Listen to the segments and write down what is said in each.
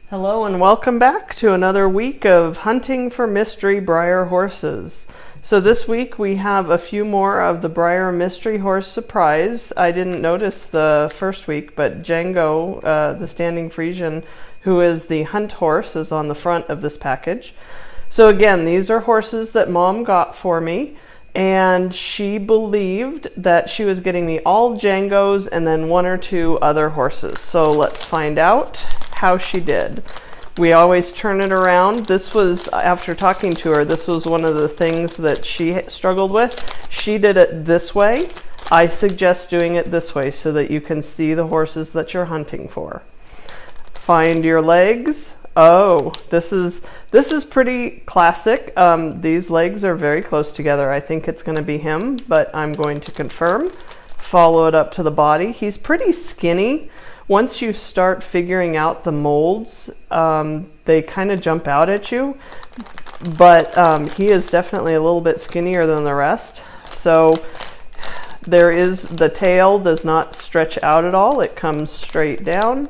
Hello and welcome back to another week of hunting for mystery Breyer horses. So this week we have a few more of the Breyer mystery horse surprise. I didn't notice the first week, but Django, the standing Friesian, who is the hunt horse, is on the front of this package. So again, these are horses that Mom got for me, and she believed that she was getting me all Djangos and then one or two other horses. So let's find out how she did. We always turn it around. This was, after talking to her, this was one of the things that she struggled with. She did it this way. I suggest doing it this way so that you can see the horses that you're hunting for. Find your legs. Oh, this is pretty classic. These legs are very close together. I think it's going to be him, but I'm going to confirm. Follow it up to the body. He's pretty skinny. Once you start figuring out the molds, they kind of jump out at you, but he is definitely a little bit skinnier than the rest. So the tail does not stretch out at all. It comes straight down.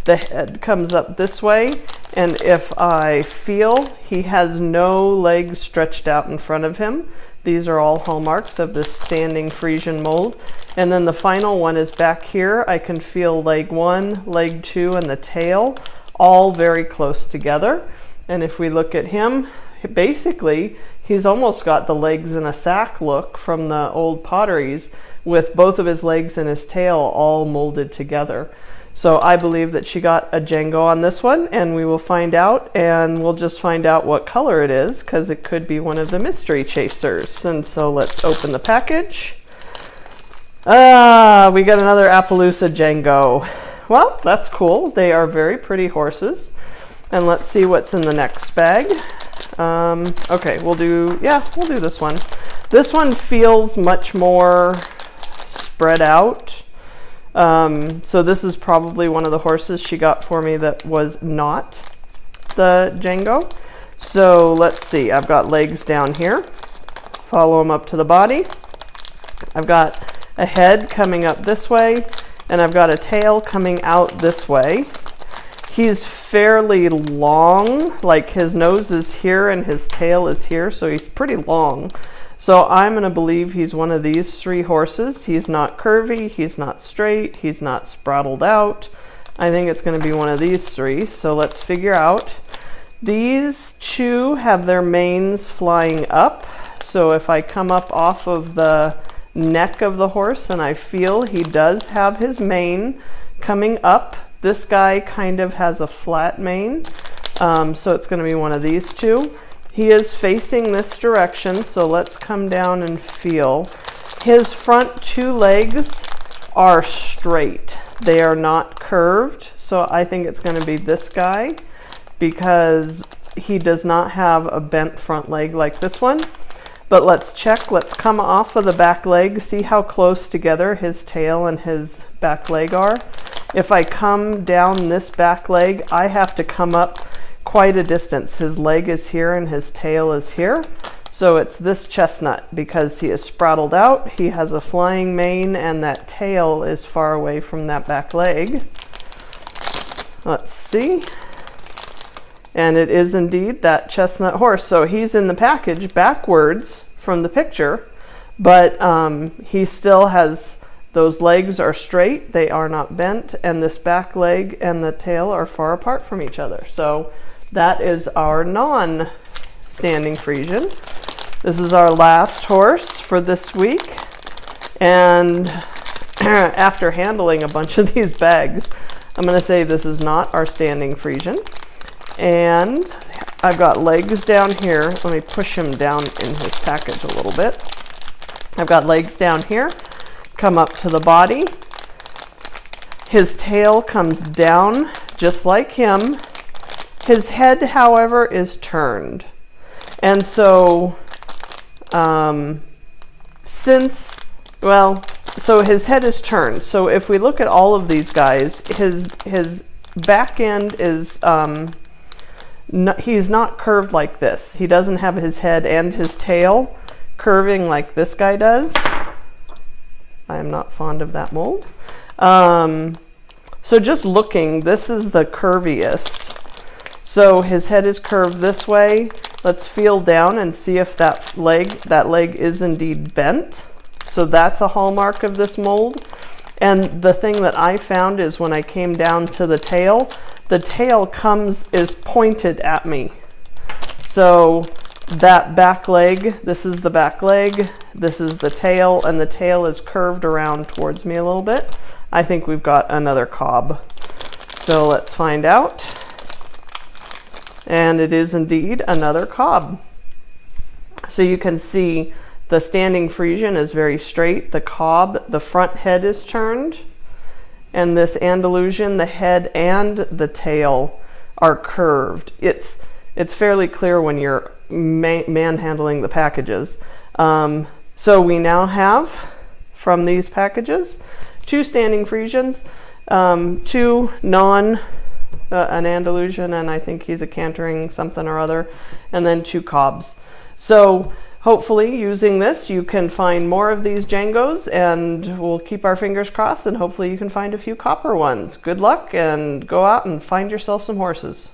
The head comes up this way, and if I feel he has no legs stretched out in front of him, these are all hallmarks of this standing Friesian mold. And then the final one is back here. I can feel leg 1, leg 2, and the tail all very close together. And if we look at him, basically he's almost got the legs in a sack look from the old potteries, with both of his legs and his tail all molded together. So I believe that she got a Django on this one, and we will find out, and we'll just find out what color it is, because it could be one of the mystery chasers. And so let's open the package. We got another Appaloosa Django. Well, that's cool. They are very pretty horses. And let's see what's in the next bag. Okay, we'll do this one. This one feels much more spread out. So this is probably one of the horses she got for me that was not the Django. So let's see, I've got legs down here. Follow them up to the body. I've got a head coming up this way, and I've got a tail coming out this way. He's fairly long, like his nose is here and his tail is here, so he's pretty long. So I'm going to believe he's one of these three horses. He's not curvy, he's not straight, he's not spraddled out. I think it's going to be one of these three. So let's figure out. These two have their manes flying up. So if I come up off of the neck of the horse and I feel he does have his mane coming up, this guy kind of has a flat mane. So it's going to be one of these two. He is facing this direction, so let's come down and feel. His front two legs are straight. They are not curved, so I think it's going to be this guy, because he does not have a bent front leg like this one. But let's check. Let's come off of the back leg, see how close together his tail and his back leg are. If I come down this back leg, I have to come up quite a distance. His leg is here and his tail is here. So it's this chestnut, because he is spraddled out, he has a flying mane, and that tail is far away from that back leg. Let's see. And it is indeed that chestnut horse. So he's in the package backwards from the picture, but he still has, those legs are straight, they are not bent, and this back leg and the tail are far apart from each other. So that is our non-standing Friesian. This is our last horse for this week. And after handling a bunch of these bags, I'm going to say this is not our standing Friesian. And I've got legs down here. Let me push him down in his package a little bit. I've got legs down here. Come up to the body. His tail comes down just like him. His head, however, is turned. And so, so his head is turned. So if we look at all of these guys, his back end is, he's not curved like this. He doesn't have his head and his tail curving like this guy does. I am not fond of that mold. So just looking, this is the curviest. So his head is curved this way. Let's feel down and see if that leg is indeed bent. So that's a hallmark of this mold. And the thing that I found is when I came down to the tail is pointed at me. So that back leg, this is the back leg, this is the tail, and the tail is curved around towards me a little bit. I think we've got another cob. So let's find out. And it is indeed another cob. So you can see the standing Frisian is very straight. The cob, the front head is turned. And this Andalusian, the head and the tail are curved. It's fairly clear when you're manhandling the packages. So we now have, from these packages, 2 standing Frisians, 2 an Andalusian, and I think he's a cantering something or other, and then 2 cobs. So hopefully using this you can find more of these Djangos, and we'll keep our fingers crossed, and hopefully you can find a few copper ones. Good luck, and go out and find yourself some horses.